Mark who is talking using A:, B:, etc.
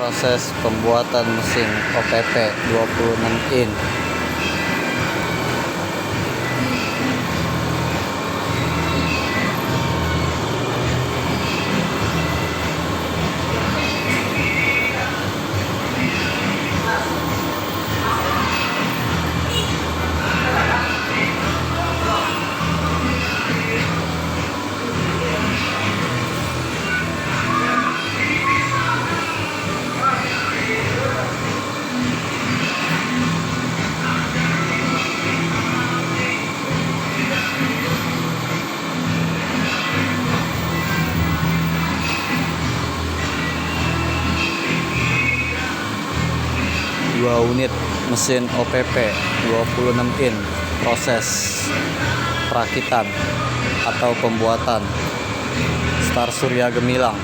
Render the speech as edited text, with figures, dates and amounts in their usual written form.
A: Proses pembuatan mesin OPP 26 in. Dua unit mesin OPP 26 in, proses perakitan atau pembuatan Star Surya Gemilang.